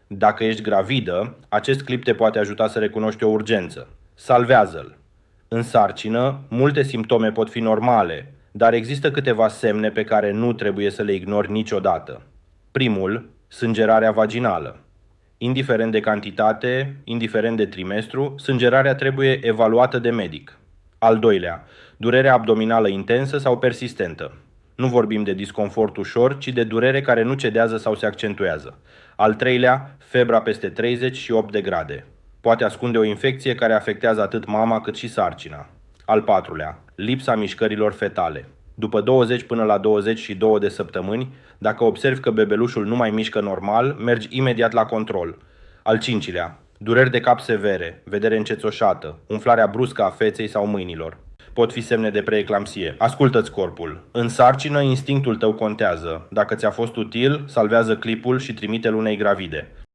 Dacă ești gravidă, acest clip te poate ajuta să recunoști o urgență. Salvează-l! În sarcină, multe simptome pot fi normale, dar există câteva semne pe care nu trebuie să le ignori niciodată. Primul, sângerarea vaginală. Indiferent de cantitate, indiferent de trimestru, sângerarea trebuie evaluată de medic. Al doilea, durerea abdominală intensă sau persistentă. Nu vorbim de disconfort ușor, ci de durere care nu cedează sau se accentuează. Al treilea, febra peste 38 de grade. Poate ascunde o infecție care afectează atât mama cât și sarcina. Al patrulea, lipsa mișcărilor fetale. După 20 până la 22 de săptămâni, dacă observi că bebelușul nu mai mișcă normal, mergi imediat la control. Al cincilea, dureri de cap severe, vedere încețoșată, umflarea bruscă a feței sau mâinilor. Pot fi semne de preeclampsie. Ascultă-ți corpul. În sarcină, instinctul tău contează. Dacă ți-a fost util, salvează clipul și trimite-l unei gravide.